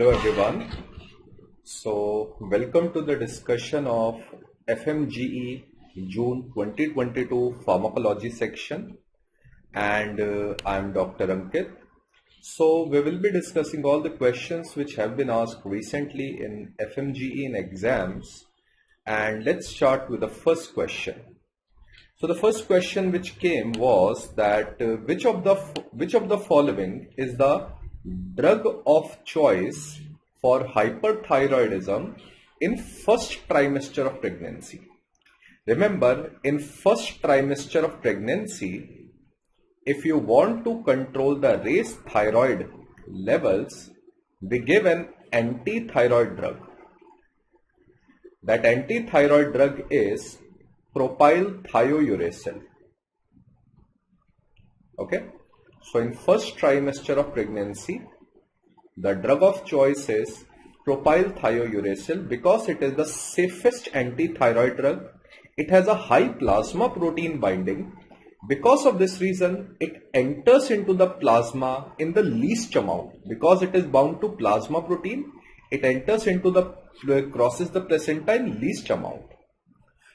Hello everyone. So welcome to the discussion of FMGE June 2022 Pharmacology section, and I'm Dr. Ankit. So we will be discussing all the questions which have been asked recently in FMGE in exams, and let's start with the first question. So the first question which came was that which of the following is the drug of choice for hyperthyroidism in first trimester of pregnancy? Remember, in first trimester of pregnancy, if you want to control the raised thyroid levels, we give an anti-thyroid drug. That anti-thyroid drug is propylthiouracil. Okay, so in first trimester of pregnancy, the drug of choice is propylthiouracil because it is the safest anti-thyroid drug. It has a high plasma protein binding. Because of this reason, it enters into the plasma in the least amount. Because it is bound to plasma protein, it enters into crosses the placenta in least amount.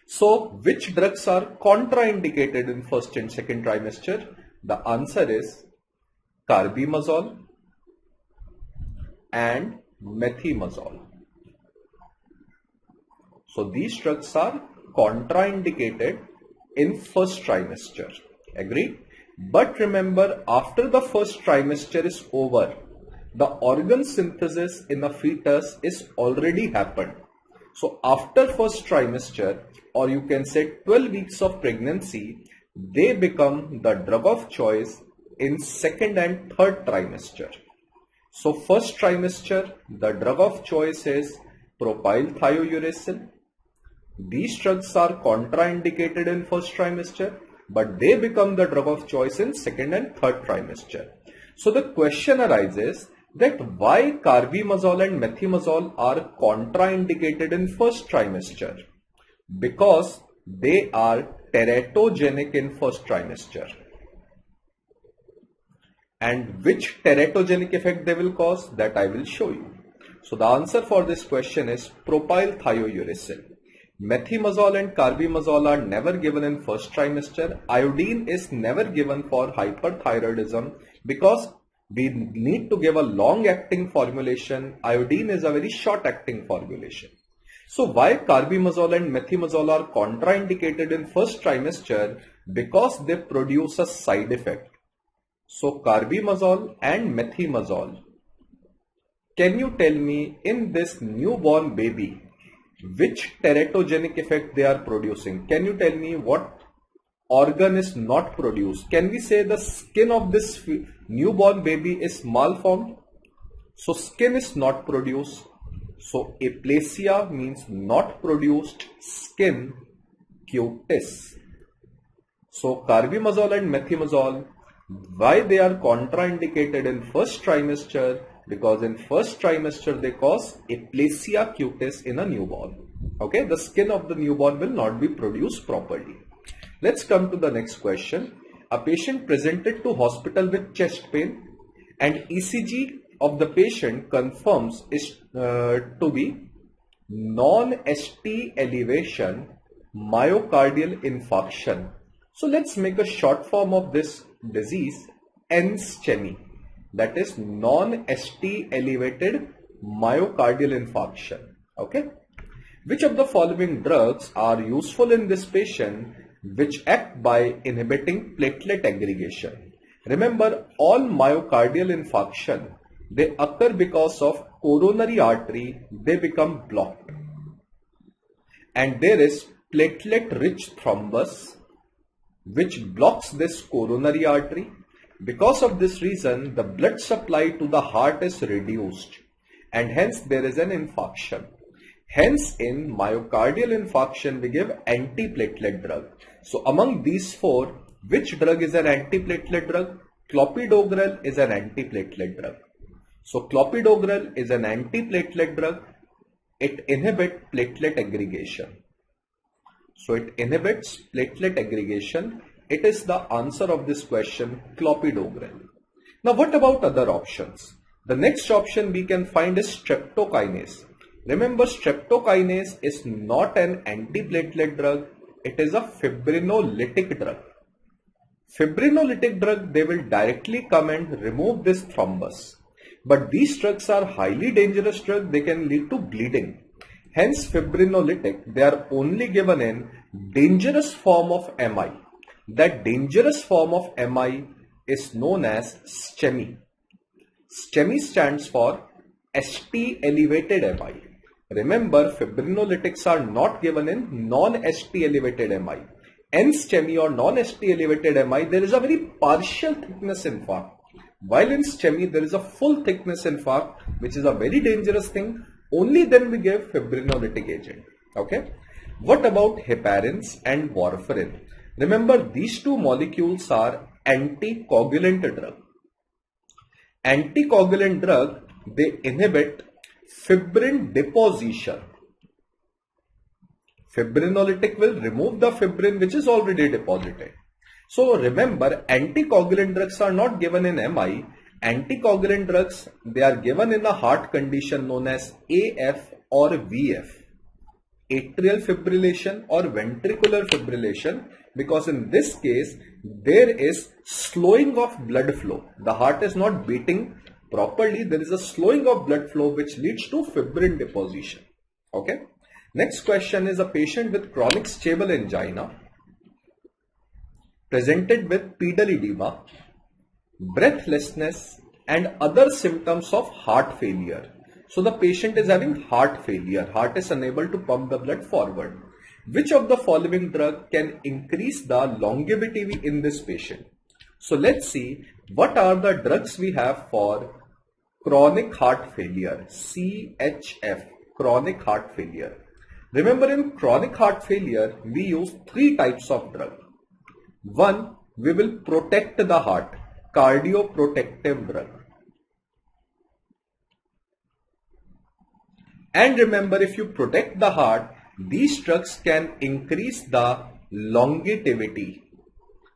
So, which drugs are contraindicated in first and second trimester? The answer is carbimazole and methimazole. So, these drugs are contraindicated in first trimester. Agreed? But remember, after the first trimester is over, the organ synthesis in a fetus is already happened. So after first trimester, or you can say 12 weeks of pregnancy, they become the drug of choice in second and third trimester. So first trimester, the drug of choice is propylthiouracil. These drugs are contraindicated in first trimester, but they become the drug of choice in second and third trimester. So the question arises that why carbimazole and methimazole are contraindicated in first trimester? Because they are teratogenic in first trimester. And which teratogenic effect they will cause, that I will show you. So the answer for this question is propylthiouracil. Methimazole and carbimazole are never given in first trimester. Iodine is never given for hyperthyroidism because we need to give a long-acting formulation. Iodine is a very short-acting formulation. So why carbimazole and methimazole are contraindicated in first trimester? Because they produce a side effect. So carbimazole and methimazole. Can you tell me in this newborn baby, which teratogenic effect they are producing? Can you tell me what organ is not produced? Can we say the skin of this newborn baby is malformed? So skin is not produced. So aplasia means not produced skin, cutis. So carbimazole and methimazole, why they are contraindicated in first trimester? Because in first trimester they cause aplasia cutis in a newborn. Okay, the skin of the newborn will not be produced properly. Let's come to the next question. A patient presented to hospital with chest pain and ECG of the patient confirms is to be non-ST elevation myocardial infarction. So let's make a short form of this disease, NSTEMI, that is non-ST elevated myocardial infarction. Okay. Which of the following drugs are useful in this patient which act by inhibiting platelet aggregation? Remember, all myocardial infarction, they occur because of coronary artery, they become blocked. And there is platelet rich thrombus which blocks this coronary artery. Because of this reason, the blood supply to the heart is reduced and hence there is an infarction. Hence, in myocardial infarction, we give antiplatelet drug. So, among these four, which drug is an antiplatelet drug? Clopidogrel is an antiplatelet drug. So, clopidogrel is an antiplatelet drug. It inhibits platelet aggregation. So, it inhibits platelet aggregation. It is the answer of this question, clopidogrel. Now, what about other options? The next option we can find is streptokinase. Remember, streptokinase is not an antiplatelet drug, it is a fibrinolytic drug. Fibrinolytic drug, they will directly come and remove this thrombus. But these drugs are highly dangerous drugs, they can lead to bleeding. Hence, fibrinolytic, they are only given in dangerous form of MI. That dangerous form of MI is known as STEMI. STEMI stands for ST elevated MI. Remember, fibrinolytics are not given in non-ST elevated MI. In STEMI or non-ST elevated MI, there is a very partial thickness infarct. While in STEMI, there is a full thickness infarct, which is a very dangerous thing. Only then we give fibrinolytic agent. Okay. What about heparins and warfarin? Remember, these two molecules are anticoagulant drug. Anticoagulant drug, they inhibit fibrin deposition. Fibrinolytic will remove the fibrin which is already deposited. So remember, anticoagulant drugs are not given in MI. Anticoagulant drugs, they are given in a heart condition known as AF or VF. Atrial fibrillation or ventricular fibrillation, because in this case, there is slowing of blood flow. The heart is not beating properly. There is a slowing of blood flow which leads to fibrin deposition. Okay. Next question is a patient with chronic stable angina presented with pedal edema, breathlessness and other symptoms of heart failure. So the patient is having heart failure. Heart is unable to pump the blood forward. Which of the following drug can increase the longevity in this patient? So let's see what are the drugs we have for chronic heart failure, CHF, chronic heart failure. Remember, in chronic heart failure, we use three types of drug. One, we will protect the heart, cardioprotective drug. And remember, if you protect the heart, these drugs can increase the longevity.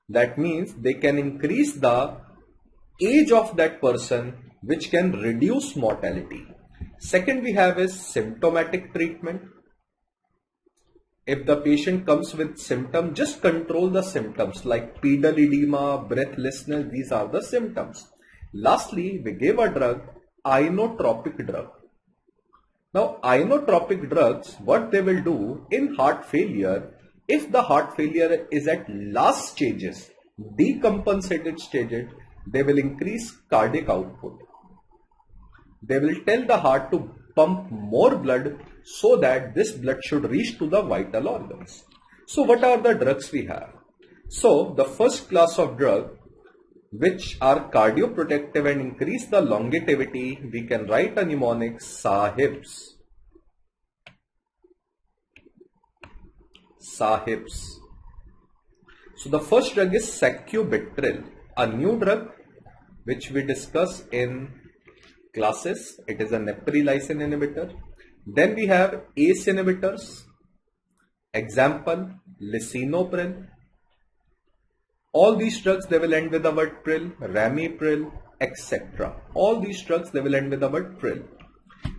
That means they can increase the age of that person, which can reduce mortality. Second we have is symptomatic treatment. If the patient comes with symptom, just control the symptoms like pedal edema, breathlessness, these are the symptoms. Lastly, we give a drug, inotropic drug. Now, inotropic drugs, what they will do in heart failure, if the heart failure is at last stages, decompensated stages, they will increase cardiac output. They will tell the heart to pump more blood so that this blood should reach to the vital organs. So what are the drugs we have? So the first class of drug which are cardioprotective and increase the longevity, we can write a mnemonic Sahibs. Sahibs. So the first drug is sacubitril, a new drug which we discuss in classes. It is a neprilysin inhibitor. Then we have ACE inhibitors. Example, lisinopril. All these drugs, they will end with the word pril, ramipril, etc. All these drugs, they will end with the word pril.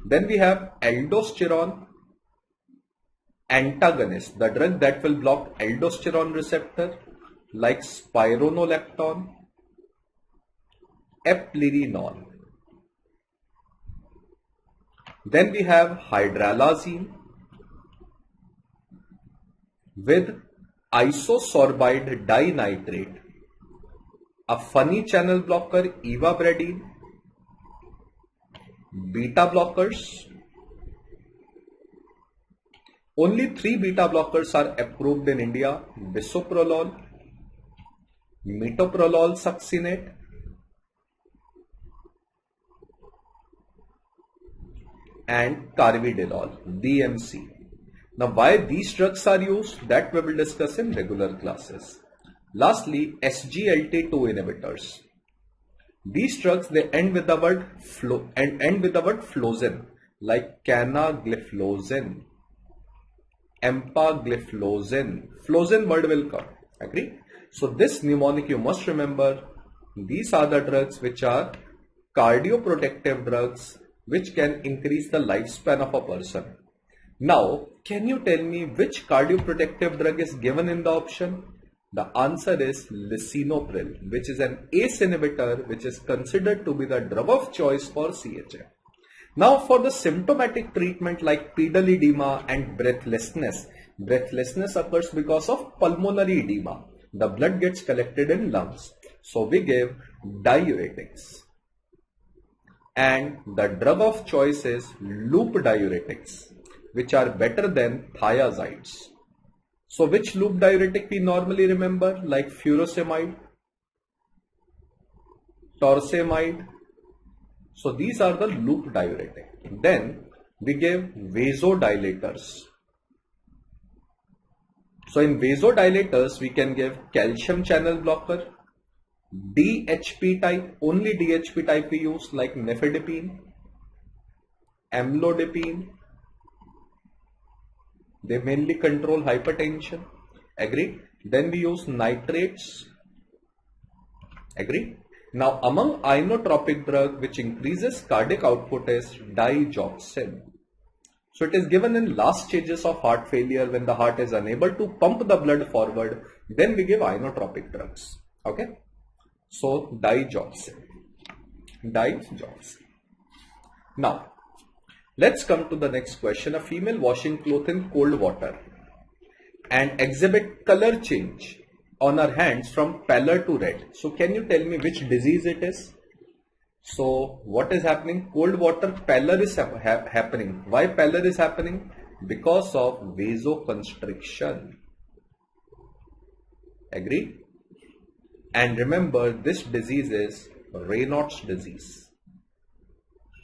Then we have aldosterone antagonist, the drug that will block aldosterone receptor like spironolactone, eplerenone. Then we have hydralazine with isosorbide dinitrate, a funny channel blocker, ivabradine, beta blockers. Only 3 beta blockers are approved in India: bisoprolol, metoprolol succinate, and carvedilol, DMC. Now, why these drugs are used, that we will discuss in regular classes. Lastly, SGLT2 inhibitors. These drugs, they end with the word flozin, like canagliflozin, empagliflozin. Flozin word will come. Agree? So this mnemonic you must remember. These are the drugs which are cardioprotective drugs which can increase the lifespan of a person. Now, can you tell me which cardioprotective drug is given in the option? The answer is lisinopril, which is an ACE inhibitor, which is considered to be the drug of choice for CHF. Now, for the symptomatic treatment like pedal edema and breathlessness, breathlessness occurs because of pulmonary edema. The blood gets collected in lungs. So we give diuretics. And the drug of choice is loop diuretics, which are better than thiazides. So which loop diuretic we normally remember, like furosemide, torsemide. So these are the loop diuretic. Then we give vasodilators. So in vasodilators we can give calcium channel blocker, DHP type, only DHP type we use, like nifedipine, amlodipine. They mainly control hypertension. Agree? Then we use nitrates. Agree? Now among inotropic drug which increases cardiac output is digoxin. So it is given in last stages of heart failure when the heart is unable to pump the blood forward. Then we give inotropic drugs. Okay? So digoxin. Now let's come to the next question. A female washing clothes in cold water and exhibit color change on her hands from pallor to red. So can you tell me which disease it is? So what is happening? Cold water, pallor is happening. Why pallor is happening? Because of vasoconstriction. Agree? And remember, this disease is Raynaud's disease.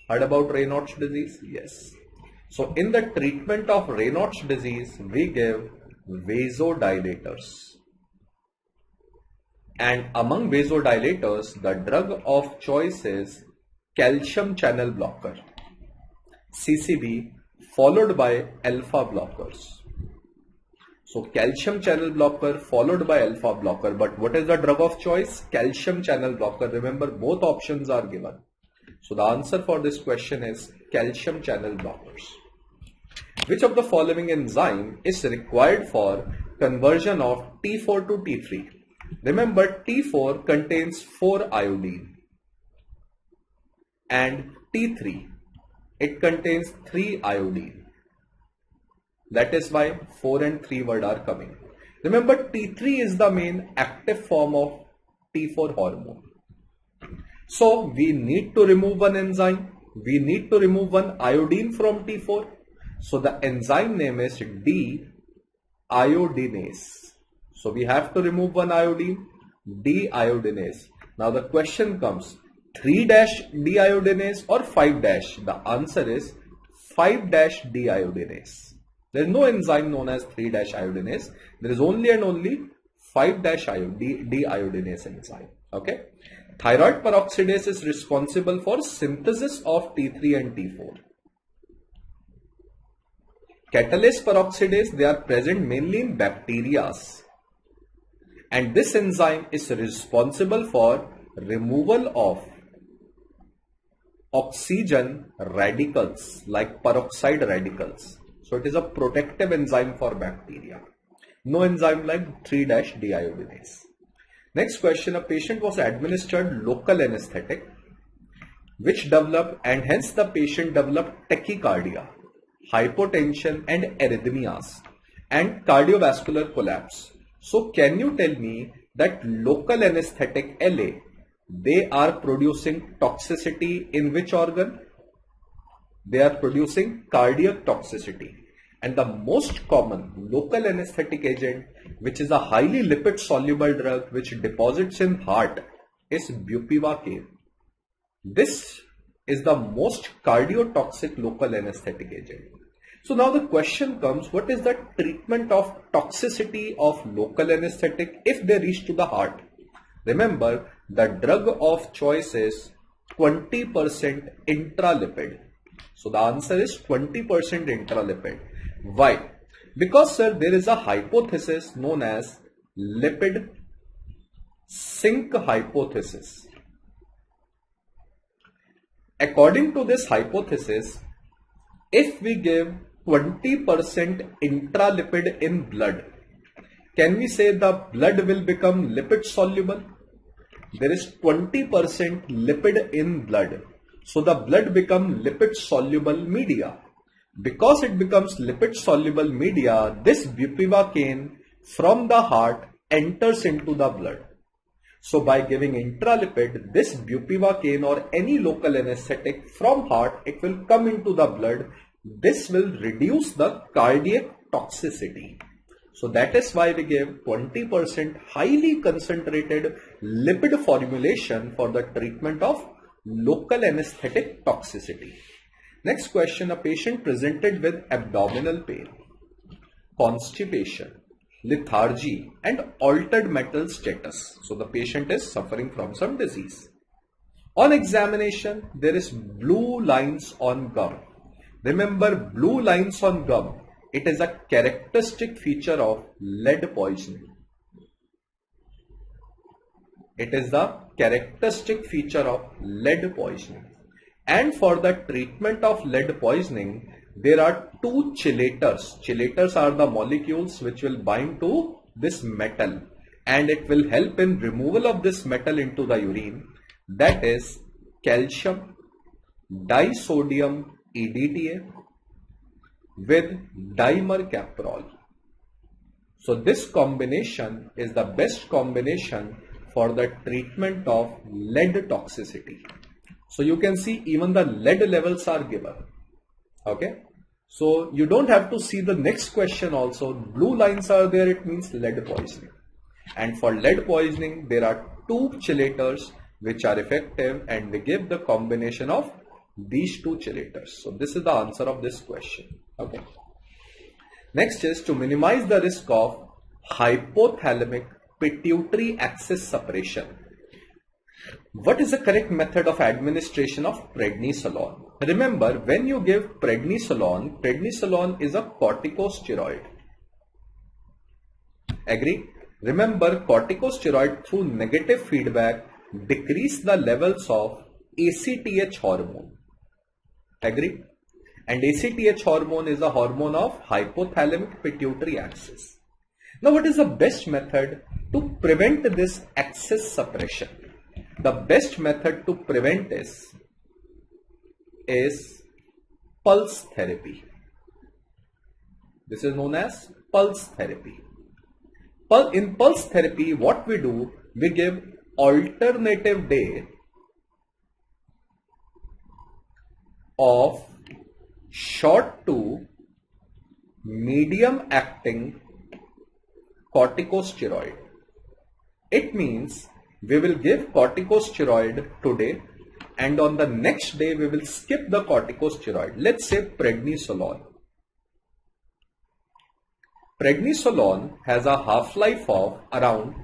Heard about Raynaud's disease? Yes. So in the treatment of Raynaud's disease, we give vasodilators. And among vasodilators, the drug of choice is calcium channel blocker, CCB, followed by alpha blockers. So calcium channel blocker followed by alpha blocker. But what is the drug of choice? Calcium channel blocker. Remember, both options are given. So the answer for this question is calcium channel blockers. Which of the following enzyme is required for conversion of T4 to T3? Remember, T4 contains 4-iodine and T3, it contains 3-iodine. That is why 4 and 3 word are coming. Remember, T3 is the main active form of T4 hormone. So we need to remove one enzyme. We need to remove one iodine from T4. So the enzyme name is deiodinase. So we have to remove one iodine, deiodinase. Now the question comes, 3-deiodinase or 5-? The answer is 5-deiodinase. There is no enzyme known as 3-iodinase. There is only and only 5-deiodinase enzyme. Okay. Thyroid peroxidase is responsible for synthesis of T3 and T4. Catalase peroxidase, they are present mainly in bacteria. And this enzyme is responsible for removal of oxygen radicals like peroxide radicals. So it is a protective enzyme for bacteria. No enzyme like 3-deiodinase. Next question, a patient was administered local anesthetic which developed, and hence the patient developed tachycardia, hypotension and arrhythmias and cardiovascular collapse. So can you tell me that local anesthetic LA, they are producing toxicity in which organ? They are producing cardiac toxicity. And the most common local anesthetic agent, which is a highly lipid soluble drug which deposits in heart, is bupivacaine. This is the most cardiotoxic local anesthetic agent. So now the question comes, what is the treatment of toxicity of local anesthetic if they reach to the heart? Remember, the drug of choice is 20% intralipid. So the answer is 20% intralipid. Why? Because sir, there is a hypothesis known as lipid sink hypothesis. According to this hypothesis, if we give 20% intralipid in blood, can we say the blood will become lipid soluble? There is 20% lipid in blood. So the blood becomes lipid soluble media. Because it becomes lipid soluble media, this bupivacaine from the heart enters into the blood. So by giving intralipid, this bupivacaine or any local anesthetic from heart, it will come into the blood. This will reduce the cardiac toxicity. So that is why we give 20% highly concentrated lipid formulation for the treatment of local anesthetic toxicity. Next question, a patient presented with abdominal pain, constipation, lethargy and altered mental status. So the patient is suffering from some disease. On examination, there is blue lines on gum. Remember, blue lines on gum, it is a characteristic feature of lead poisoning. It is the characteristic feature of lead poisoning. And for the treatment of lead poisoning, there are two chelators. Chelators are the molecules which will bind to this metal and it will help in removal of this metal into the urine. That is calcium disodium EDTA with dimercaprol. So this combination is the best combination for the treatment of lead toxicity. So you can see even the lead levels are given. Okay. So you don't have to see the next question also. Blue lines are there, it means lead poisoning. And for lead poisoning, there are two chelators which are effective and they give the combination of these two chelators. So this is the answer of this question. Okay. Next is to minimize the risk of hypothalamic pituitary axis suppression. What is the correct method of administration of prednisolone? Remember, when you give prednisolone, prednisolone is a corticosteroid. Agree? Remember, corticosteroid through negative feedback decrease the levels of ACTH hormone. Agree? And ACTH hormone is a hormone of hypothalamic pituitary axis. Now, what is the best method to prevent this axis suppression? The best method to prevent this is pulse therapy. This is known as pulse therapy. In pulse therapy, what we do, we give alternative day of short to medium acting corticosteroid. It means we will give corticosteroid today and on the next day we will skip the corticosteroid. Let's say prednisolone. Prednisolone has a half-life of around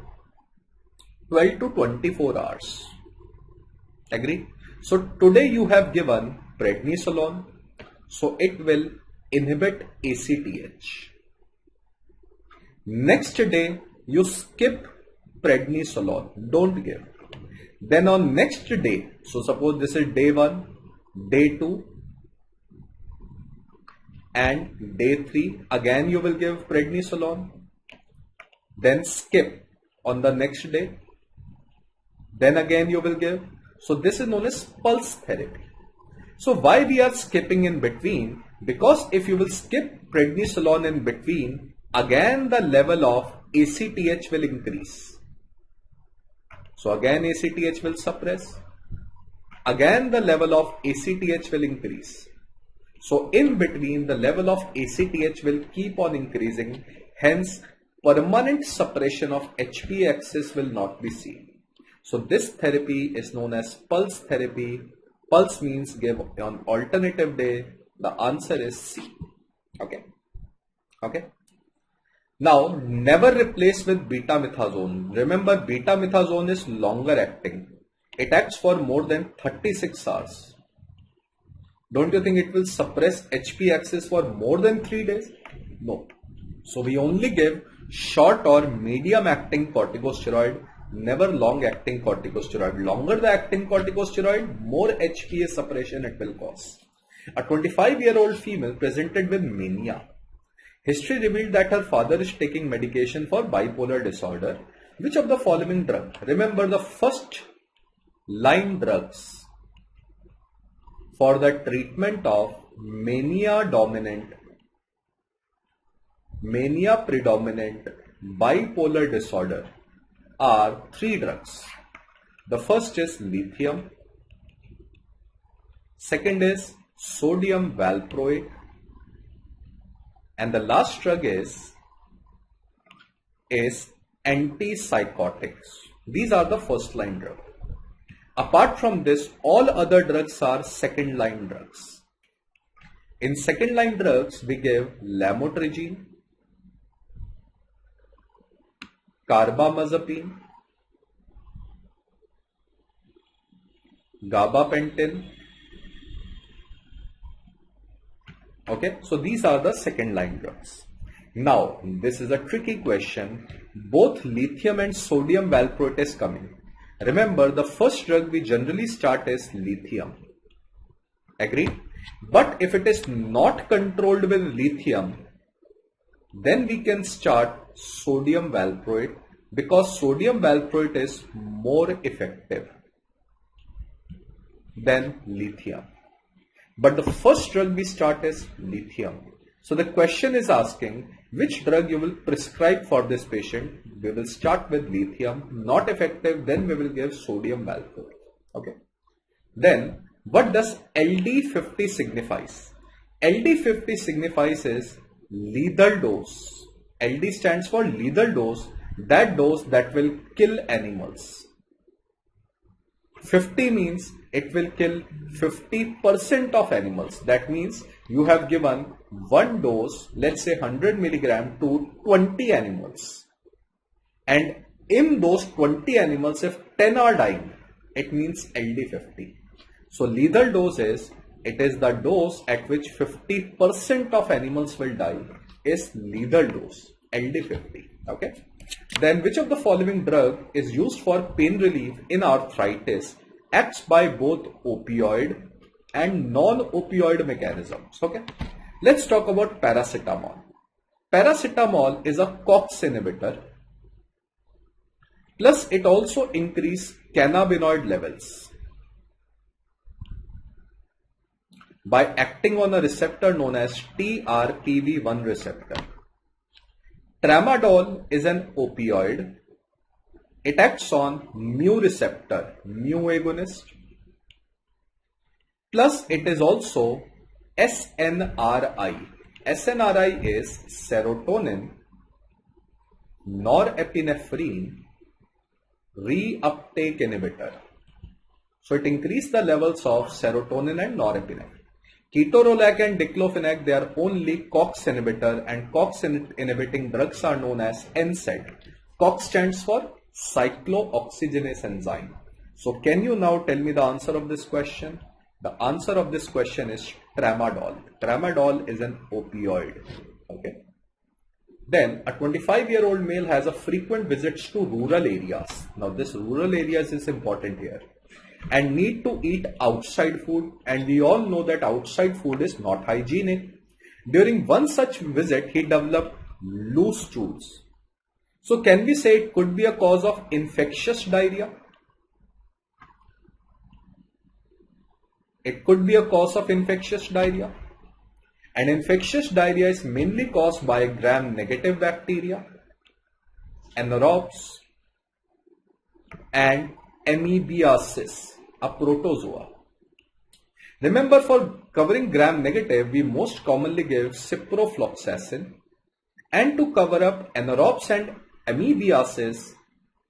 12 to 24 hours. Agree? So today you have given prednisolone, so it will inhibit ACTH. Next day you skip prednisolone, don't give. Then on next day, so suppose this is day 1, day 2 and day 3, again you will give prednisolone, then skip on the next day, then again you will give. So this is known as pulse therapy. So why we are skipping in between? Because if you will skip prednisolone in between, again the level of ACTH will increase. So again ACTH will suppress. Again the level of ACTH will increase. So in between the level of ACTH will keep on increasing. Hence permanent suppression of HPA axis will not be seen. So this therapy is known as pulse therapy. Pulse means give on alternative day. The answer is C. Okay. Okay. Now, never replace with betamethasone. Remember, betamethasone is longer acting. It acts for more than 36 hours. Don't you think it will suppress HP axis for more than 3 days? No. So we only give short or medium acting corticosteroid. never long acting corticosteroid. Longer the acting corticosteroid, more HPA suppression it will cause. A 25-year-old female presented with mania. History revealed that her father is taking medication for bipolar disorder. Which of the following drug? Remember, the first line drugs for the treatment of mania predominant bipolar disorder are three drugs. The first is lithium, second is sodium valproate, and the last drug is antipsychotics. These are the first line drugs. Apart from this, all other drugs are second line drugs. In second line drugs, we give lamotrigine, carbamazepine, gabapentin. Okay, so these are the second line drugs. Now, this is a tricky question. Both lithium and sodium valproate is coming. Remember, the first drug we generally start is lithium. Agree? But if it is not controlled with lithium, then we can start sodium valproate, because sodium valproate is more effective than lithium. But the first drug we start is lithium. So the question is asking which drug you will prescribe for this patient. We will start with lithium, not effective, then we will give sodium valproate. Okay. Then what does LD50 signifies? LD50 signifies is lethal dose. LD stands for lethal dose, that dose that will kill animals. 50 means it will kill 50% of animals. That means you have given one dose, let's say 100 milligram to 20 animals. And in those 20 animals, if 10 are dying, it means LD50. So lethal dose is, it is the dose at which 50% of animals will die is lethal dose, LD50. Okay. Then which of the following drug is used for pain relief in arthritis, acts by both opioid and non-opioid mechanisms? Okay. Let's talk about paracetamol. Paracetamol is a COX inhibitor. Plus it also increases cannabinoid levels by acting on a receptor known as TRPV1 receptor. Tramadol is an opioid. It acts on mu receptor, mu agonist. Plus it is also SNRI. SNRI is serotonin, norepinephrine reuptake inhibitor. So it increases the levels of serotonin and norepinephrine. Ketorolac and diclofenac, they are only COX inhibitor, and COX inhibiting drugs are known as NSAID. COX stands for cyclooxygenase enzyme. So can you now tell me the answer of this question? The answer of this question is tramadol. Tramadol is an opioid. Okay. Then a 25-year-old male has a frequent visits to rural areas. Now this rural areas is important here, and need to eat outside food, and we all know that outside food is not hygienic. During one such visit, he developed loose stools. So can we say it could be a cause of infectious diarrhea? It could be a cause of infectious diarrhea. And infectious diarrhea is mainly caused by gram-negative bacteria, anaerobes, and amoebiasis, a protozoa. Remember, for covering gram-negative, we most commonly give ciprofloxacin, and to cover up anaerobes and amoebiasis,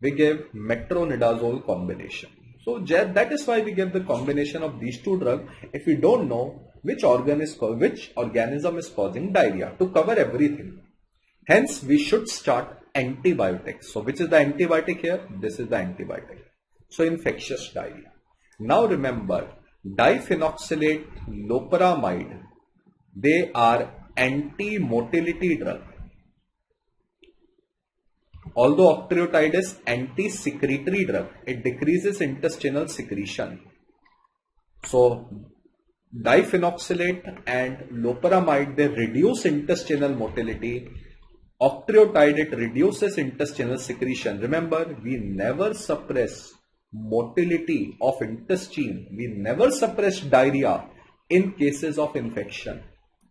we give metronidazole combination. So that is why we give the combination of these two drugs if we don't know which organism is causing diarrhea, to cover everything. Hence, we should start antibiotics. So which is the antibiotic here? This is the antibiotic. So infectious diarrhea. Now remember, diphenoxylate, loperamide, they are anti-motility drug. Although octreotide is anti-secretory drug, it decreases intestinal secretion. So diphenoxylate and loperamide, they reduce intestinal motility. Octreotide, it reduces intestinal secretion. Remember, we never suppress motility of intestine. We never suppress diarrhea in cases of infection.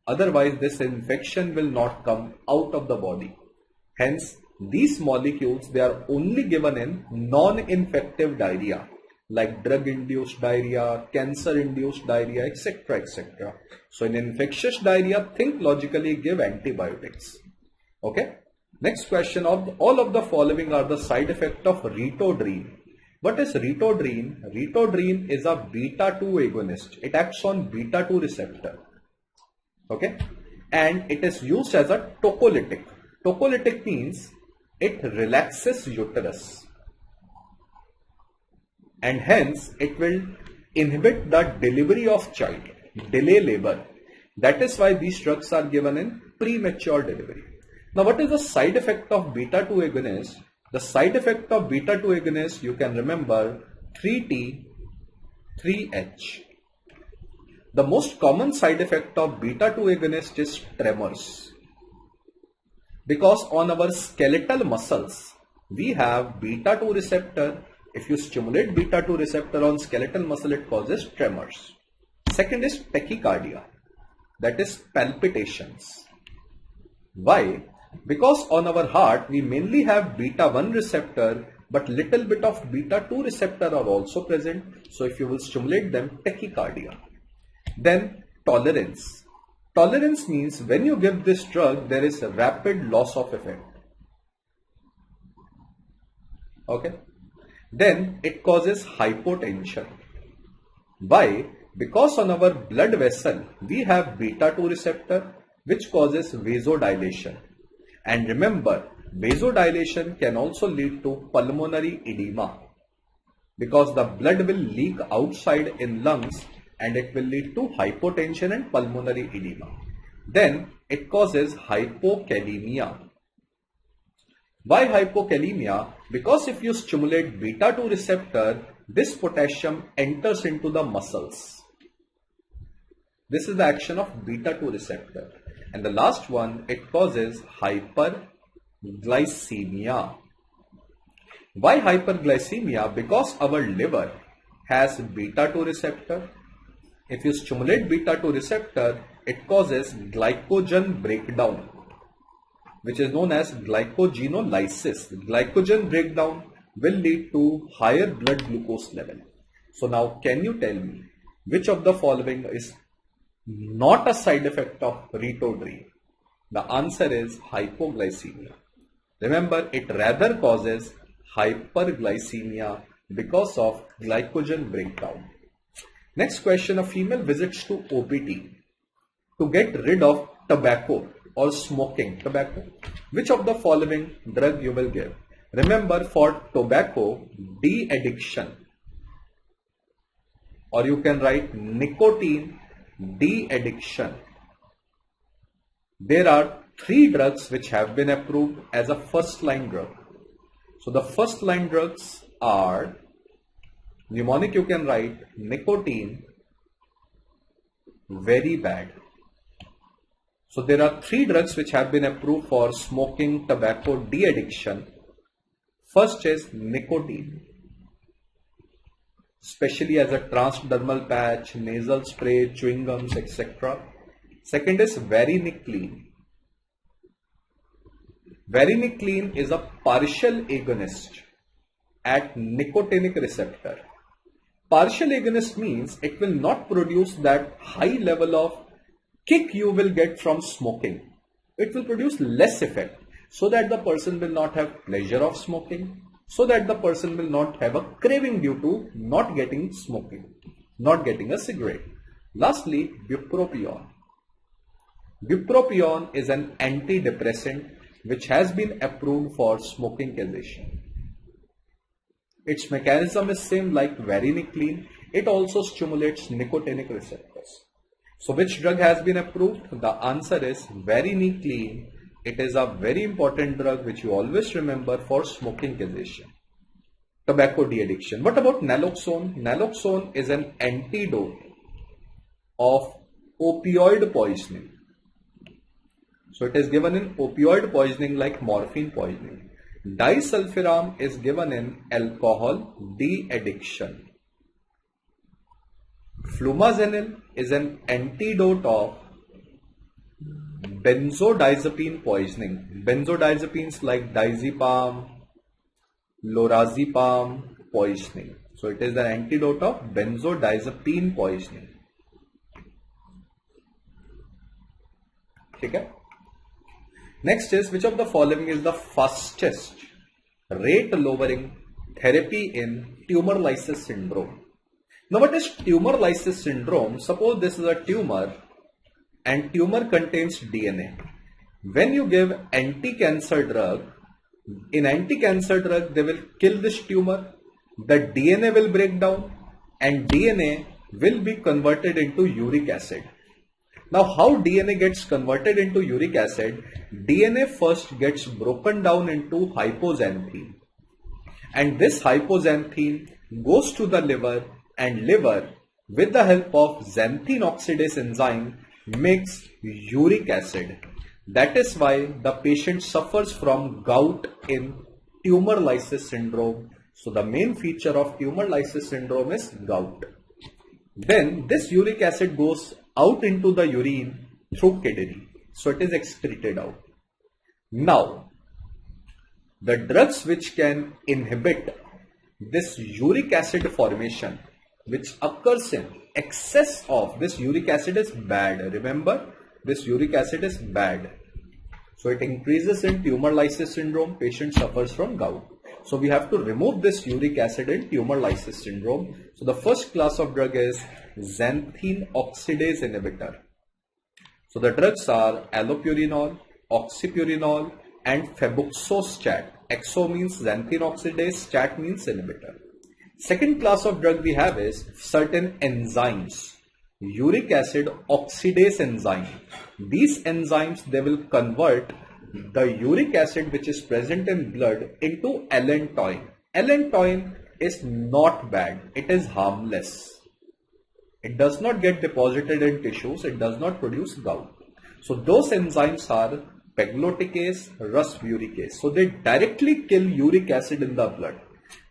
Otherwise, this infection will not come out of the body. Hence, these molecules, they are only given in non-infective diarrhea, like drug-induced diarrhea, cancer-induced diarrhea, etc., etc. So in infectious diarrhea, think logically, give antibiotics. Okay. Next question, of all of the following are the side effect of Ritodrine. What is Ritodrine? Ritodrine is a beta-2 agonist. It acts on beta-2 receptor. Okay. And it is used as a tocolytic. Tocolytic means it relaxes uterus. And hence it will inhibit the delivery of child, delay labor. That is why these drugs are given in premature delivery. Now, what is the side effect of beta-2 agonist? The side effect of beta-2 agonist, you can remember 3T, 3H. The most common side effect of beta-2 agonist is tremors. Because on our skeletal muscles, we have beta-2 receptor. If you stimulate beta-2 receptor on skeletal muscle, it causes tremors. Second is tachycardia, that is palpitations. Why? Because on our heart, we mainly have beta-1 receptor, but little bit of beta-2 receptor are also present. So if you will stimulate them, tachycardia. Then tolerance. Tolerance means when you give this drug, there is a rapid loss of effect. Okay. Then it causes hypotension. Why? Because on our blood vessel, we have beta-2 receptor, which causes vasodilation. And remember, vasodilation can also lead to pulmonary edema, because the blood will leak outside in lungs and it will lead to hypotension and pulmonary edema. Then it causes hypokalemia. Why hypokalemia? Because if you stimulate beta-2 receptor, this potassium enters into the muscles. This is the action of beta-2 receptor. And the last one, it causes hyperglycemia. Why hyperglycemia? Because our liver has beta-2 receptor. If you stimulate beta-2 receptor, it causes glycogen breakdown, which is known as glycogenolysis. Glycogen breakdown will lead to higher blood glucose level. So now can you tell me which of the following is not a side effect of Ritodrine? The answer is hypoglycemia. Remember, it rather causes hyperglycemia because of glycogen breakdown. Next question, a female visits to OPT to get rid of tobacco or smoking. Tobacco. Which of the following drug you will give? Remember, for tobacco, de-addiction, or you can write nicotine de-addiction. There are 3 drugs which have been approved as a first line drug. So the first line drugs are mnemonic, you can write nicotine, very bad. So there are 3 drugs which have been approved for smoking, tobacco, de-addiction. First is nicotine, especially as a transdermal patch, nasal spray, chewing gums, etc. Second is varenicline. Varenicline is a partial agonist at nicotinic receptor. Partial agonist means it will not produce that high level of kick you will get from smoking. It will produce less effect, so that the person will not have pleasure of smoking, so that the person will not have a craving due to not getting smoking, not getting a cigarette. Lastly, bupropion. Bupropion is an antidepressant which has been approved for smoking cessation. Its mechanism is same like varenicline. It also stimulates nicotinic receptors. So which drug has been approved? The answer is varenicline It is a very important drug which you always remember for smoking cessation. Tobacco de-addiction. What about naloxone? Naloxone is an antidote of opioid poisoning. So it is given in opioid poisoning like morphine poisoning. Disulfiram is given in alcohol de-addiction. Flumazenil is an antidote of benzodiazepine poisoning. Benzodiazepines like diazepam, lorazepam poisoning. So it is an antidote of benzodiazepine poisoning. Okay? Next is, which of the following is the fastest rate lowering therapy in tumor lysis syndrome? Now what is tumor lysis syndrome? Suppose this is a tumor and tumor contains DNA. When you give anti-cancer drug, in anti-cancer drug they will kill this tumor, the DNA will break down and DNA will be converted into uric acid. Now how DNA gets converted into uric acid? DNA first gets broken down into hypoxanthine, and this hypoxanthine goes to the liver, and liver with the help of xanthine oxidase enzyme makes uric acid. That is why the patient suffers from gout in tumor lysis syndrome. So the main feature of tumor lysis syndrome is gout. Then this uric acid goes out into the urine through kidney. So it is excreted out. Now, the drugs which can inhibit this uric acid formation, which occurs in excess of this uric acid, is bad. Remember, this uric acid is bad. So it increases in tumor lysis syndrome. Patient suffers from gout. So we have to remove this uric acid in tumor lysis syndrome. So the first class of drug is xanthine oxidase inhibitor. So the drugs are allopurinol, oxypurinol and febuxostat. Exo means xanthine oxidase, stat means inhibitor. Second class of drug we have is certain enzymes. Uric acid oxidase enzyme. These enzymes, they will convert the uric acid which is present in blood into allantoin. Allantoin is not bad. It is harmless. It does not get deposited in tissues. It does not produce gout. So those enzymes are pegloticase, rusburicase. So they directly kill uric acid in the blood.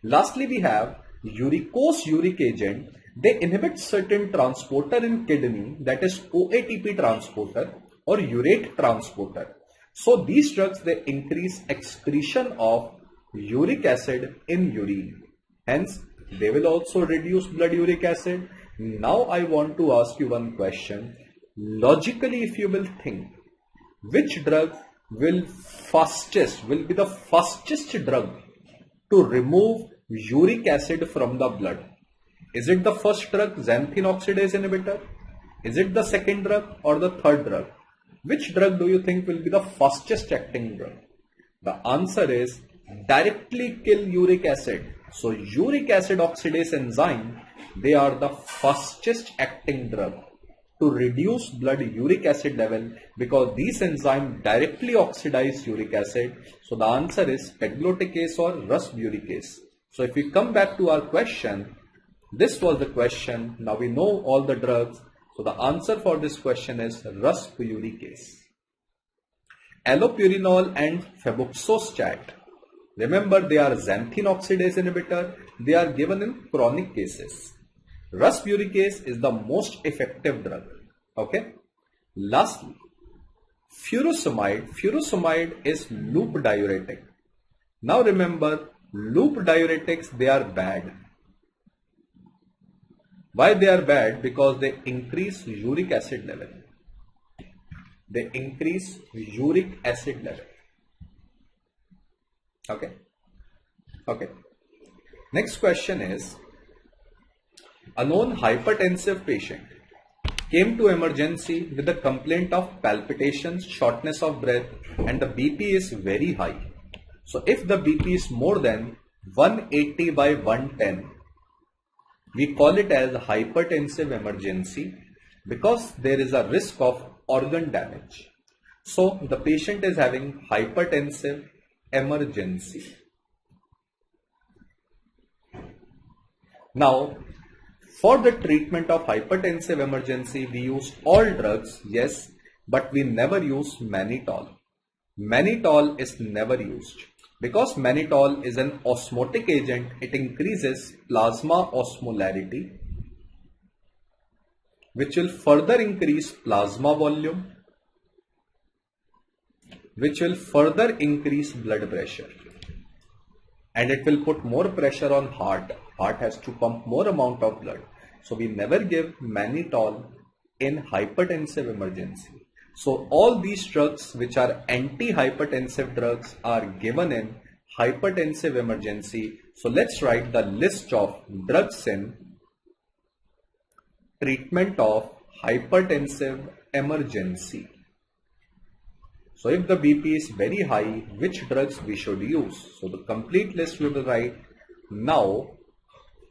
Lastly, we have uricose uric agent. They inhibit certain transporter in kidney, that is OATP transporter or urate transporter. So these drugs, they increase excretion of uric acid in urine. Hence, they will also reduce blood uric acid. Now I want to ask you one question. Logically, if you will think, which drug will be the fastest drug to remove uric acid from the blood? Is it the first drug, xanthine oxidase inhibitor? Is it the second drug or the third drug? Which drug do you think will be the fastest acting drug? The answer is directly kill uric acid. So uric acid oxidase enzyme, they are the fastest acting drug to reduce blood uric acid level, because these enzymes directly oxidize uric acid. So the answer is pegloticase or rusburicase. So if we come back to our question, this was the question. Now we know all the drugs. So the answer for this question is rusburicase. Allopurinol and febuxostat. Remember, they are xanthine oxidase inhibitor. They are given in chronic cases. Rusburicase is the most effective drug. Okay. Lastly, furosemide. Furosemide is loop diuretic. Now remember, loop diuretics, they are bad. Why they are bad? Because they increase uric acid level. They increase uric acid level. Okay. Okay. Next question is, a known hypertensive patient came to emergency with a complaint of palpitations, shortness of breath, and the BP is very high. So if the BP is more than 180 by 110, we call it as hypertensive emergency because there is a risk of organ damage. So the patient is having hypertensive emergency. Now, for the treatment of hypertensive emergency, we use all drugs, yes, but we never use mannitol. Mannitol is never used because mannitol is an osmotic agent. It increases plasma osmolarity, which will further increase plasma volume, which will further increase blood pressure, and it will put more pressure on heart. Heart has to pump more amount of blood. So we never give mannitol in hypertensive emergency. So all these drugs which are antihypertensive drugs are given in hypertensive emergency. So let's write the list of drugs in treatment of hypertensive emergency. So if the BP is very high, which drugs we should use? So the complete list we will write. Now,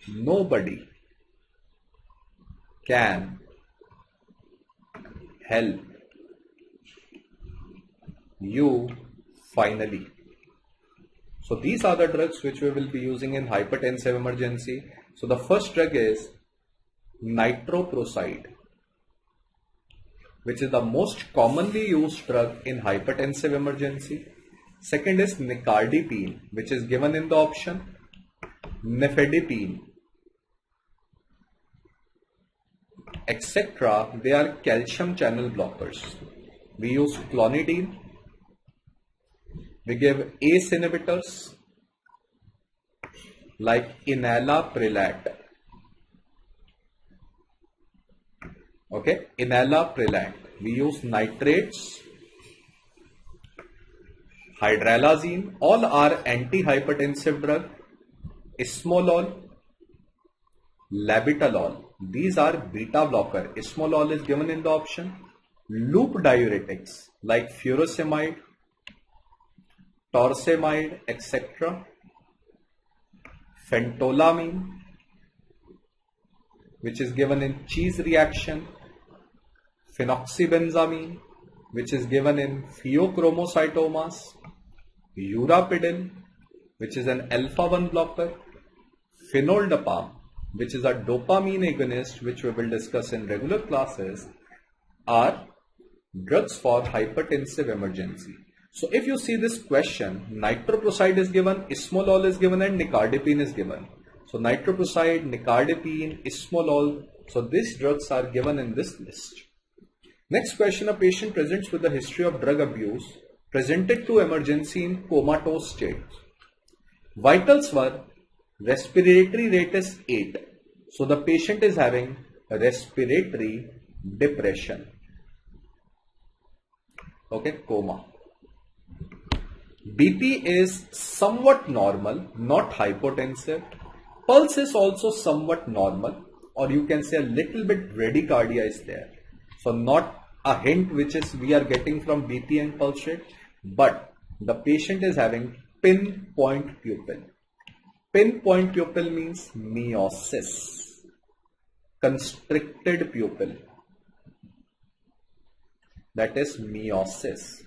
nobody can help you finally. So these are the drugs which we will be using in hypertensive emergency. So the first drug is nitroprusside, which is the most commonly used drug in hypertensive emergency. Second is nicardipine, which is given in the option. Nifedipine, etc. They are calcium channel blockers. We use clonidine. We give ACE inhibitors like enalaprilat. Okay, enalaprilat. We use nitrates, hydralazine. All are antihypertensive drug. Esmolol, labetalol. These are beta blocker. Esmolol is given in the option. Loop diuretics like furosemide, torsemide, etc. Phentolamine, which is given in cheese reaction. Phenoxybenzamine, which is given in pheochromocytomas. Urapidil, which is an alpha-1 blocker. Phenoldopam, which is a dopamine agonist, which we will discuss in regular classes, are drugs for hypertensive emergency. So if you see this question, nitroprusside is given, esmolol is given, and nicardipine is given. So nitroprusside, nicardipine, esmolol, so these drugs are given in this list. Next question, a patient presents with a history of drug abuse, presented to emergency in comatose state. Vitals were respiratory rate is 8. So the patient is having respiratory depression. Okay, coma. BP is somewhat normal, not hypotensive. Pulse is also somewhat normal, or you can say a little bit bradycardia is there. So not a hint which is we are getting from BP and pulse rate, but the patient is having pinpoint pupil. Pinpoint pupil means meiosis, constricted pupil. That is meiosis.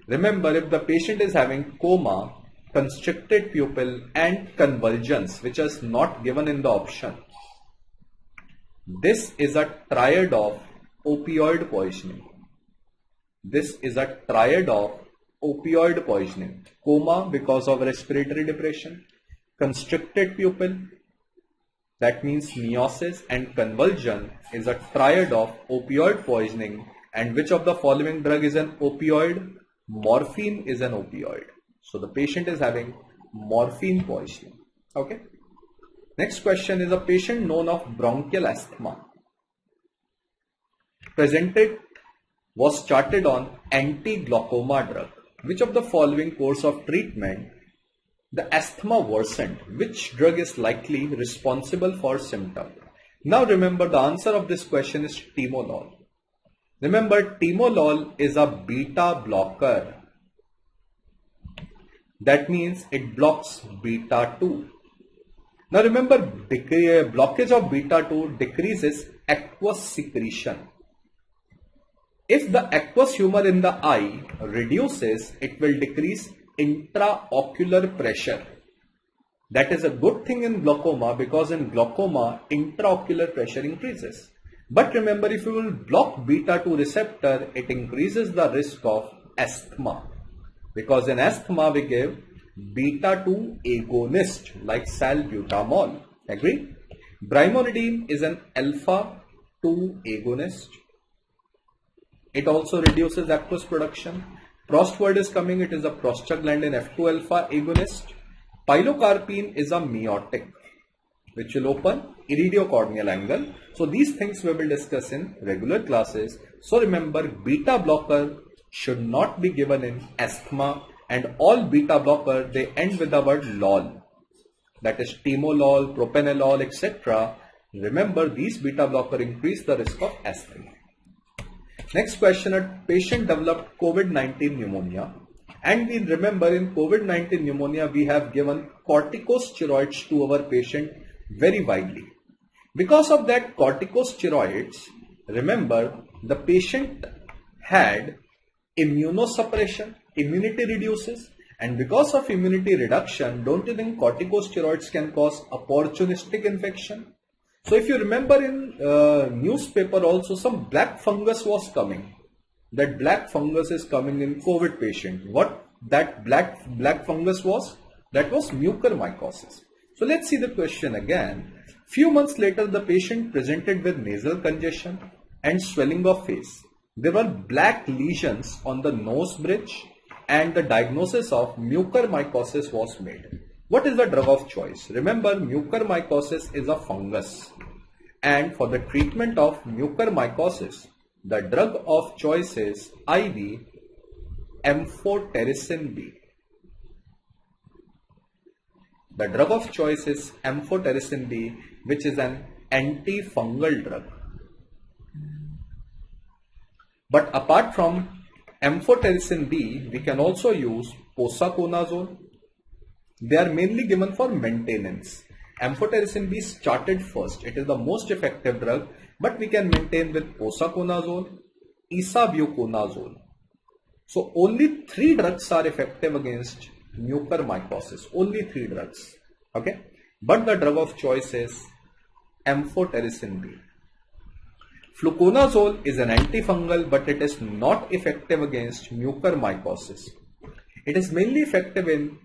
Remember, if the patient is having coma, constricted pupil and convulsions, which is not given in the option, this is a triad of opioid poisoning. This is a triad of opioid poisoning. Coma because of respiratory depression, constricted pupil, that means meiosis, and convulsion is a triad of opioid poisoning. And which of the following drug is an opioid? Morphine is an opioid. So the patient is having morphine poisoning. Okay. Next question is a patient known of bronchial asthma. Presented, was started on anti-glaucoma drug. Which of the following course of treatment the asthma worsened? Which drug is likely responsible for symptom? Now remember, the answer of this question is timolol. Remember, timolol is a beta blocker. That means it blocks beta 2. Now remember, blockage of beta 2 decreases aqueous secretion. If the aqueous humor in the eye reduces, it will decrease intraocular pressure. That is a good thing in glaucoma, because in glaucoma, intraocular pressure increases. But remember, if you will block beta 2 receptor, it increases the risk of asthma. Because in asthma, we give beta 2 agonist like salbutamol. Agree? Brimonidine is an alpha 2 agonist. It also reduces aqueous production. Prost word is coming. It is a prostaglandin F2 alpha agonist. Pilocarpine is a meiotic, which will open iridocorneal angle. So these things we will discuss in regular classes. So remember, beta blocker should not be given in asthma, and all beta blocker, they end with the word lol. That is timolol, propanolol, etc. Remember, these beta blocker increase the risk of asthma. Next question, a patient developed COVID-19 pneumonia. And we remember, in COVID-19 pneumonia, we have given corticosteroids to our patient very widely. Because of that corticosteroids, remember, the patient had immunosuppression, immunity reduces, and because of immunity reduction, don't you think corticosteroids can cause opportunistic infection? So if you remember, in newspaper also, some black fungus was coming. That black fungus is coming in COVID patient. What that black fungus was? That was mucormycosis. So let's see the question again. Few months later, the patient presented with nasal congestion and swelling of face. There were black lesions on the nose bridge, and the diagnosis of mucormycosis was made. What is the drug of choice? Remember, mucormycosis is a fungus, and for the treatment of mucormycosis, the drug of choice is IV amphotericin B. The drug of choice is amphotericin B, which is an antifungal drug. But apart from amphotericin B, we can also use posaconazole. They are mainly given for maintenance. Amphotericin B started first. It is the most effective drug, but we can maintain with posaconazole, isavuconazole. So only 3 drugs are effective against mucormycosis. Only 3 drugs. Okay. But the drug of choice is amphotericin B. Fluconazole is an antifungal, but it is not effective against mucormycosis. It is mainly effective in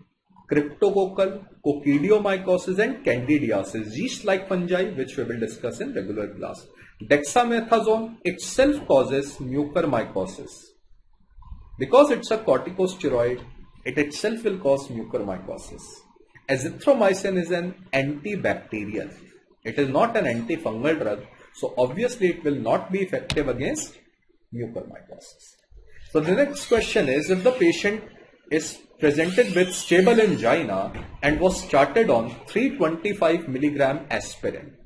cryptococcal, coccidiomycosis and candidiasis, yeast-like fungi, which we will discuss in regular class. Dexamethasone itself causes mucormycosis. Because it's a corticosteroid, it itself will cause mucormycosis. Azithromycin is an antibacterial. It is not an antifungal drug, so obviously it will not be effective against mucormycosis. So the next question is, if the patient is presented with stable angina and was started on 325 milligram aspirin,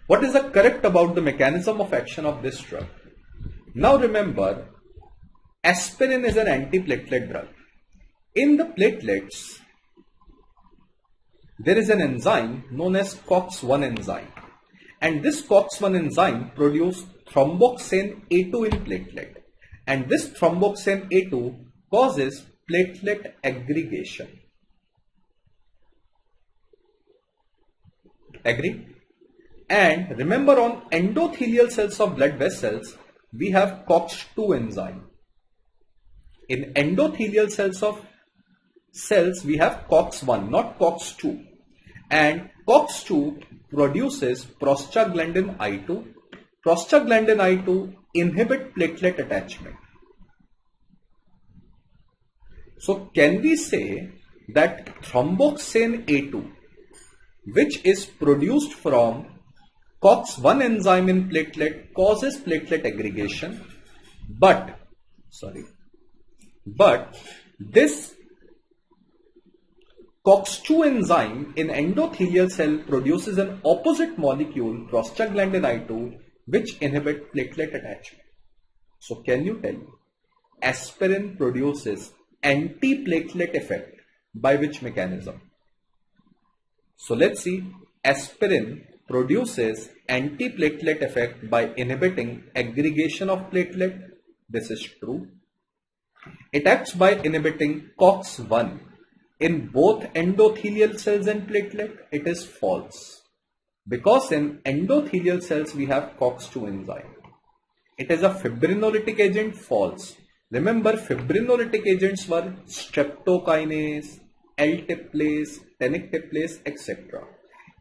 what is the correct about the mechanism of action of this drug? Now remember, aspirin is an antiplatelet drug. In the platelets, there is an enzyme known as COX-1 enzyme. And this COX-1 enzyme produces thromboxane A2 in platelet. And this thromboxane A2 causes platelet aggregation. Agree? And remember, on endothelial cells of blood vessels, we have COX-2 enzyme. In endothelial cells, we have COX-1, not COX-2. And COX-2 produces prostaglandin I2. Prostaglandin I2 inhibit platelet attachment. So can we say that thromboxane A2, which is produced from COX-1 enzyme in platelet, causes platelet aggregation, but this COX-2 enzyme in endothelial cell produces an opposite molecule, prostaglandin I2, which inhibit platelet attachment. So can you tell me, aspirin produces antiplatelet effect by which mechanism? So let's see, aspirin produces antiplatelet effect by inhibiting aggregation of platelet. This is true. It acts by inhibiting COX-1 in both endothelial cells and platelet. It is false. Because in endothelial cells we have COX-2 enzyme. It is a fibrinolytic agent. False. Remember, fibrinolytic agents were streptokinase, L-tiplase, tenecteplase, etc.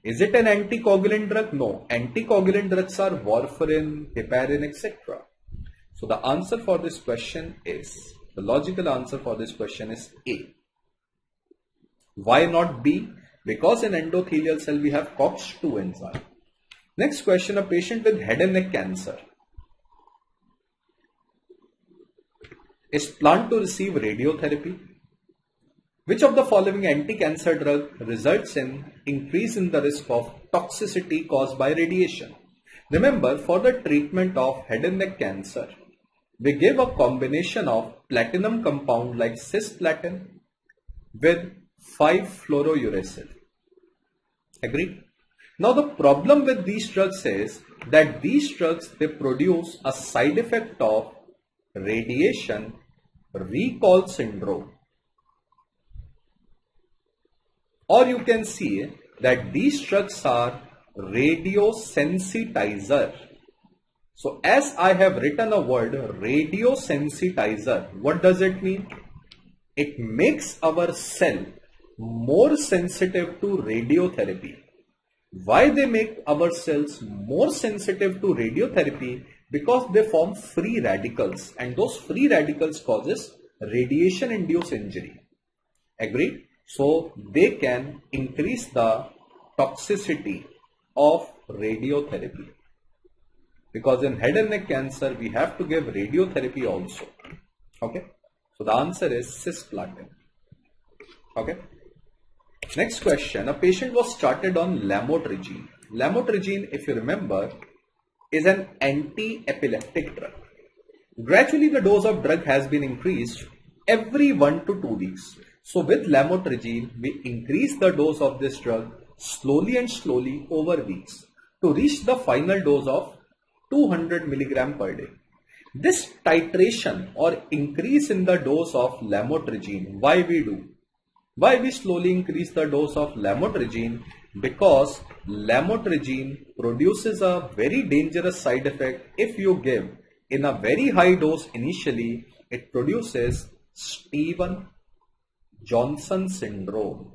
Is it an anticoagulant drug? No. Anticoagulant drugs are warfarin, heparin, etc. So the answer for this question is, the logical answer for this question is A. Why not B? Because in endothelial cell we have COX-2 enzyme. Next question, a patient with head and neck cancer is planned to receive radiotherapy. Which of the following anti-cancer drug results in increase in the risk of toxicity caused by radiation? Remember, for the treatment of head and neck cancer, we give a combination of platinum compound like cisplatin with 5-fluorouracil. Agreed? Now the problem with these drugs is that these drugs, they produce a side effect of radiation recall syndrome. Or you can see that these drugs are radiosensitizer. So as I have written a word radiosensitizer, what does it mean? It makes our cell more sensitive to radiotherapy. Why they make our cells more sensitive to radiotherapy? Because they form free radicals, and those free radicals causes radiation induced injury. Agreed? So they can increase the toxicity of radiotherapy. Because in head and neck cancer, we have to give radiotherapy also. Okay. So the answer is cisplatin. Okay. Next question. A patient was started on lamotrigine. Lamotrigine, if you remember, is an anti-epileptic drug. Gradually, the dose of drug has been increased every 1 to 2 weeks. So with lamotrigine, we increase the dose of this drug slowly and slowly over weeks to reach the final dose of 200 milligram per day. This titration or increase in the dose of lamotrigine, why we do? Why we slowly increase the dose of lamotrigine? Because lamotrigine produces a very dangerous side effect. If you give in a very high dose initially, it produces Stevens-Johnson syndrome.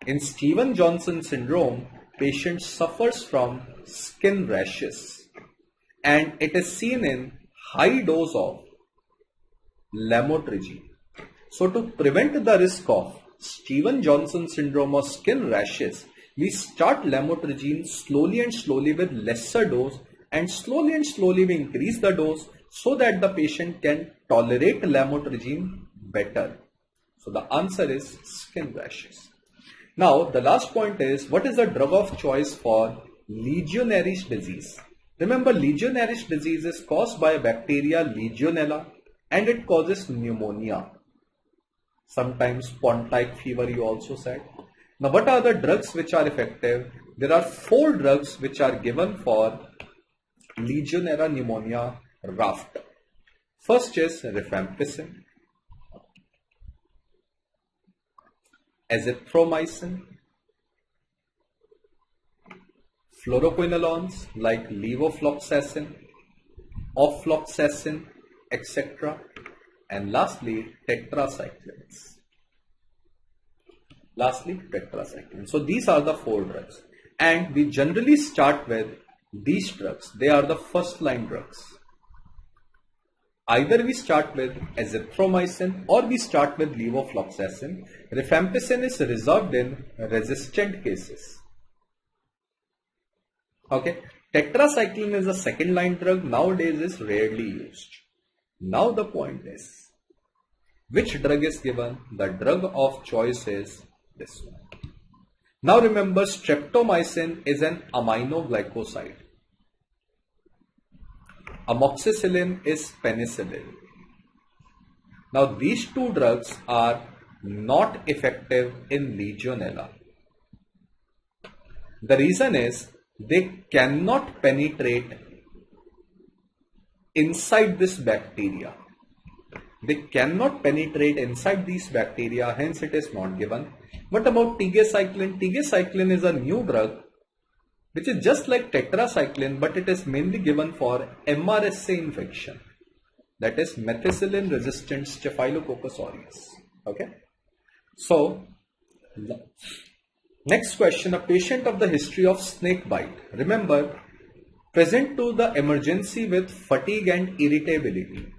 In Stevens-Johnson syndrome, patient suffers from skin rashes, and it is seen in high dose of lamotrigine. So to prevent the risk of Stevens-Johnson syndrome or skin rashes, we start lamotrigine slowly and slowly with lesser dose, and slowly we increase the dose so that the patient can tolerate lamotrigine better. So the answer is skin rashes. Now the last point is, what is the drug of choice for Legionnaires' disease? Remember, Legionnaires' disease is caused by a bacteria Legionella, and it causes pneumonia. Sometimes Pontine fever, you also said. Now what are the drugs which are effective? There are 4 drugs which are given for Legionella pneumonia raft. First is rifampicin, azithromycin, fluoroquinolones like levofloxacin, ofloxacin, etc. And lastly, tetracyclines. So these are the 4 drugs. And we generally start with these drugs. They are the first line drugs. Either we start with azithromycin or we start with levofloxacin. Rifampicin is reserved in resistant cases. Okay. Tetracycline is a second line drug. Nowadays is rarely used. Now the point is, which drug is given? The drug of choice is this one. Now remember, streptomycin is an aminoglycoside. Amoxicillin is penicillin. Now these 2 drugs are not effective in Legionella. The reason is they cannot penetrate inside this bacteria. They cannot penetrate inside these bacteria, hence it is not given. What about tigecycline? Tigecycline is a new drug which is just like tetracycline, but it is mainly given for MRSA infection, that is methicillin resistant Staphylococcus aureus. Okay. So next question, a patient of the history of snake bite. Remember, present to the emergency with fatigue and irritability.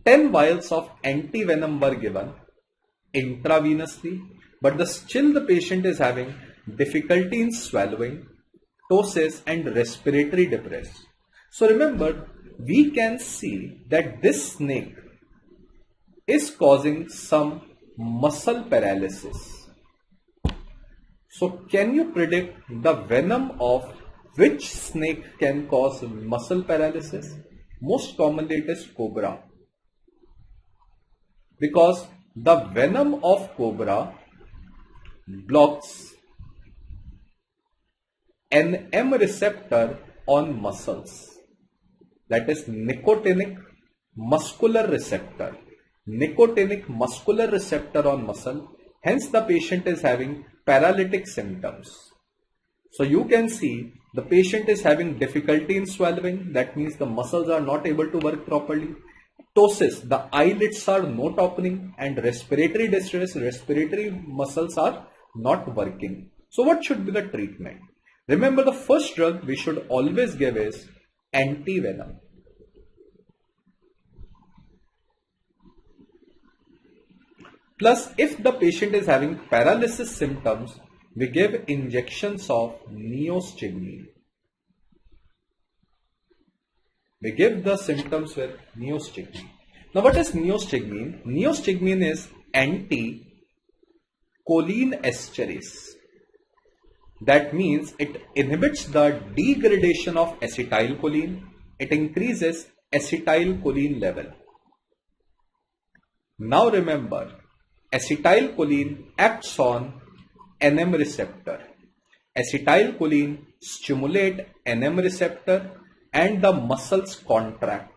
10 vials of antivenom were given intravenously, but still the patient is having difficulty in swallowing, ptosis and respiratory distress. So remember, we can see that this snake is causing some muscle paralysis. So can you predict the venom of which snake can cause muscle paralysis? Most commonly it is cobra, because the venom of cobra blocks NM receptor on muscles, that is nicotinic muscular receptor. Nicotinic muscular receptor on muscle, hence the patient is having paralytic symptoms. So you can see the patient is having difficulty in swallowing, that means the muscles are not able to work properly. Ptosis, the eyelids are not opening, and respiratory distress, respiratory muscles are not working. So what should be the treatment? Remember, the first drug we should always give is antivenom. Plus, if the patient is having paralysis symptoms, we give injections of neostigmine. We give the symptoms with neostigmine. Now, what is neostigmine? Neostigmine is anti-cholinesterase. That means it inhibits the degradation of acetylcholine. It increases acetylcholine level. Now remember, acetylcholine acts on NM receptor. Acetylcholine stimulate NM receptor and the muscles contract.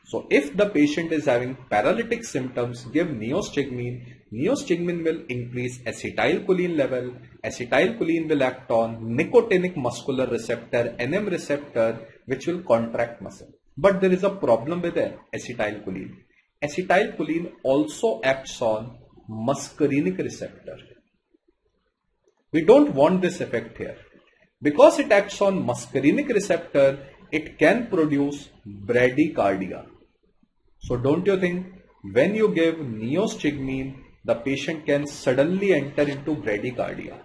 So if the patient is having paralytic symptoms, give neostigmine. Neostigmine will increase acetylcholine level. Acetylcholine will act on nicotinic muscular receptor, NM receptor, which will contract muscle. But there is a problem with acetylcholine. Acetylcholine also acts on muscarinic receptor. We don't want this effect here. Because it acts on muscarinic receptor, it can produce bradycardia. So don't you think when you give neostigmine, the patient can suddenly enter into bradycardia?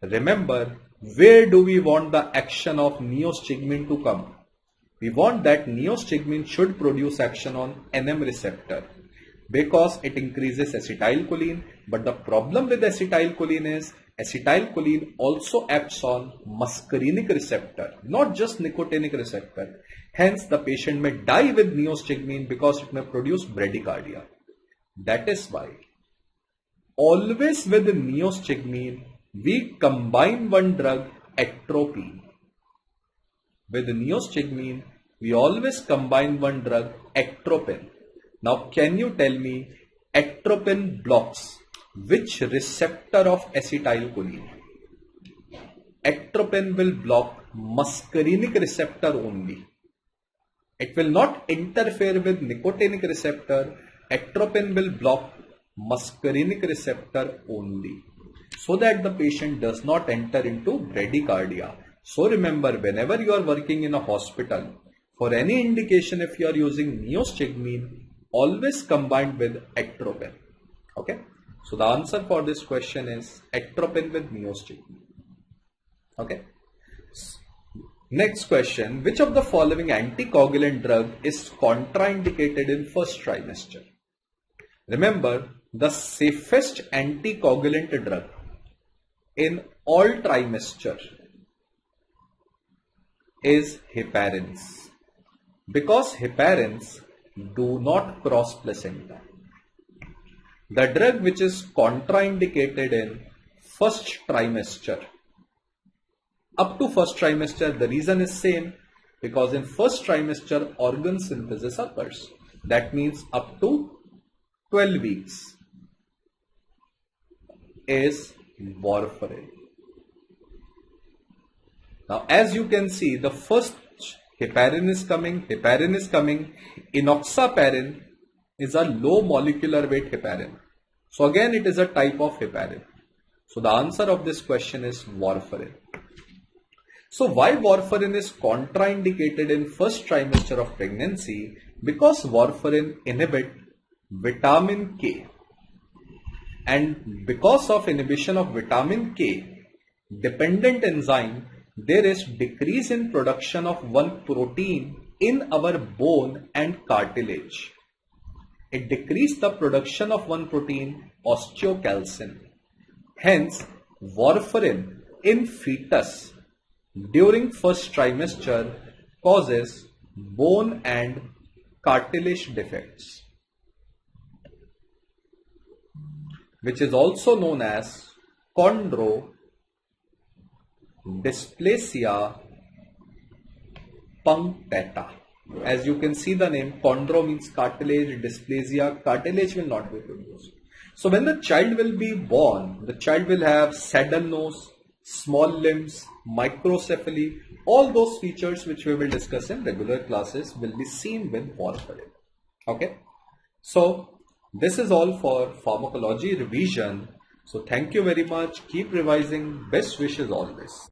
Remember, where do we want the action of neostigmine to come? We want that neostigmine should produce action on NM receptor because it increases acetylcholine. But the problem with acetylcholine is acetylcholine also acts on muscarinic receptor, not just nicotinic receptor. Hence, the patient may die with neostigmine because it may produce bradycardia. That is why always with neostigmine, we combine one drug, atropine. With neostigmine, we always combine one drug, atropine. Now, can you tell me, atropine blocks which receptor of acetylcholine? Atropine will block muscarinic receptor only. It will not interfere with nicotinic receptor. Atropine will block muscarinic receptor only, so that the patient does not enter into bradycardia. So remember, whenever you are working in a hospital, for any indication, if you are using neostigmine, always combined with atropine. Okay. So the answer for this question is atropine with neostigmine. Okay. Next question, which of the following anticoagulant drug is contraindicated in first trimester? Remember, the safest anticoagulant drug in all trimester is heparins, because heparins do not cross placenta. The drug which is contraindicated in first trimester. Up to first trimester, the reason is same, because in first trimester organ synthesis occurs. That means up to 12 weeks is warfarin. Now as you can see, the first heparin is coming, enoxaparin is a low molecular weight heparin. So again it is a type of heparin. So the answer of this question is warfarin. So why warfarin is contraindicated in first trimester of pregnancy? Because warfarin inhibits vitamin K. And because of inhibition of vitamin K dependent enzyme, there is decrease in production of one protein in our bone and cartilage. It decreases the production of one protein, osteocalcin. Hence, warfarin in fetus during first trimester causes bone and cartilage defects, which is also known as chondrodysplasia punctata. As you can see the name, chondro means cartilage, dysplasia, cartilage will not be produced. So when the child will be born, the child will have saddle nose, small limbs, microcephaly, all those features which we will discuss in regular classes will be seen with warfarin. Okay. So this is all for pharmacology revision. So thank you very much. Keep revising. Best wishes always.